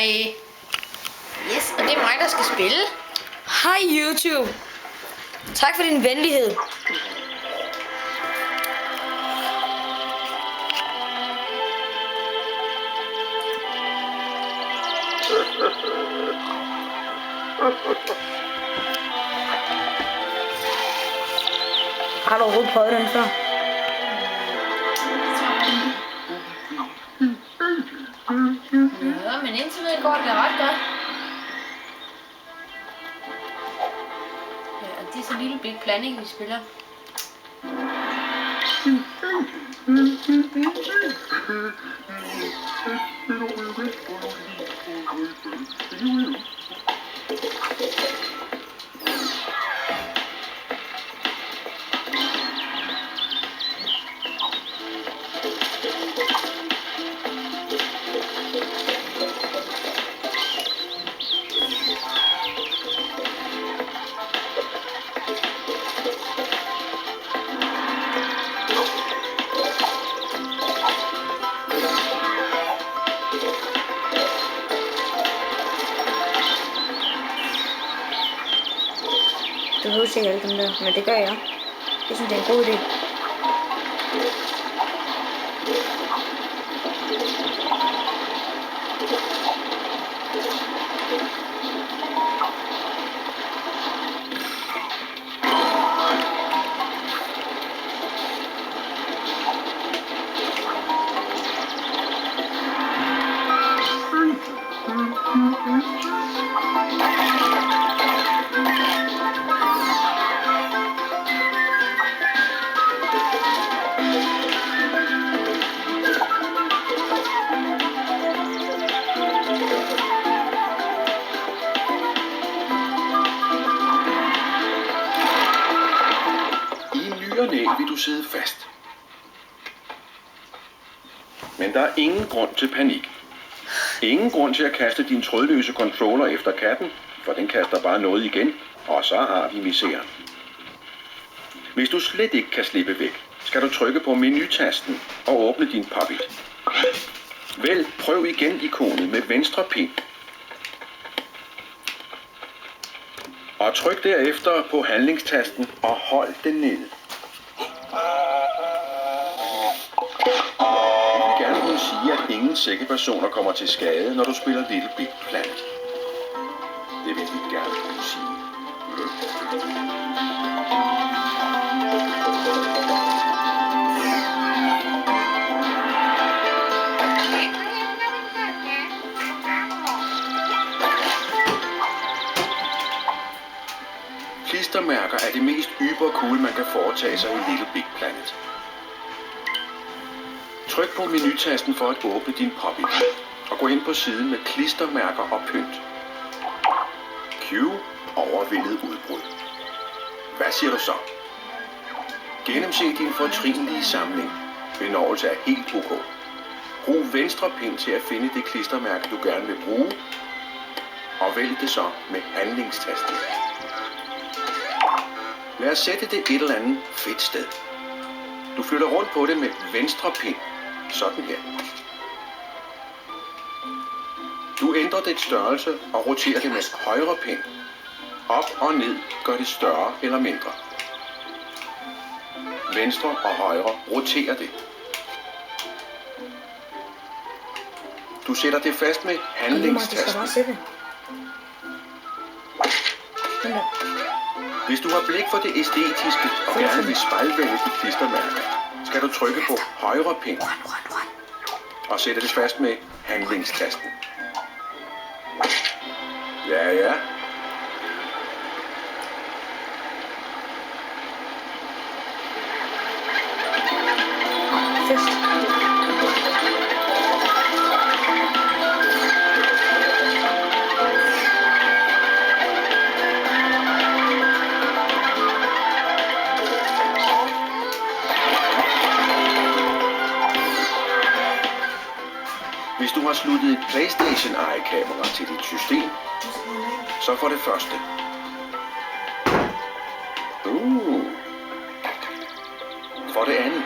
Hej. Yes, og det er mig, der skal spille. Hej YouTube. Tak for din venlighed. Har du overhovedet prøvet den før? Ja, men indtil videre går det ret godt. Ja, og det er så en lille big planning, vi spiller. Du behøver ikke alle dem der, men det gør jeg. Jeg synes, det er en god idé. Vil du sidde fast. Men der er ingen grund til panik. Ingen grund til at kaste din trådløse controller efter katten, for den kaster bare noget igen, og så har vi miseren. Hvis du slet ikke kan slippe væk, skal du trykke på menu-tasten og åbne din Poppet. Vælg prøv igen ikonet med venstre pind. Og tryk derefter på handlingstasten og hold den nede. Jeg vil gerne kunne sige, at ingen sikre personer kommer til skade, når du spiller Little Big Planet. Det vil vi gerne kunne sige. Klistermærker er det mest ybercool, man kan foretage sig i Little Big Planet. Tryk på menutasten for at åbne din Poppet, og gå ind på siden med klistermærker og pynt. Q overvældet udbrud. Hvad siger du så? Gennemse din fortrinlige samling. Benåelse er helt ok. Brug venstre pind til at finde det klistermærke, du gerne vil bruge, og vælg det så med handlingstasten. Lad os sætte det et eller andet fedt sted. Du flytter rundt på det med venstre pind. Sådan her. Du ændrer dets størrelse og roterer det med højre pind. Op og ned gør det større eller mindre. Venstre og højre roterer det. Du sætter det fast med handlingstasten. Hvis du har blik for det æstetiske og gerne vil spejlvælge dit klistermærke, skal du trykke på højre pind og sætte det fast med handlingstasten. Ja. Hvis du har sluttet et PlayStation-ejekamera til dit system, så for det første. For det andet.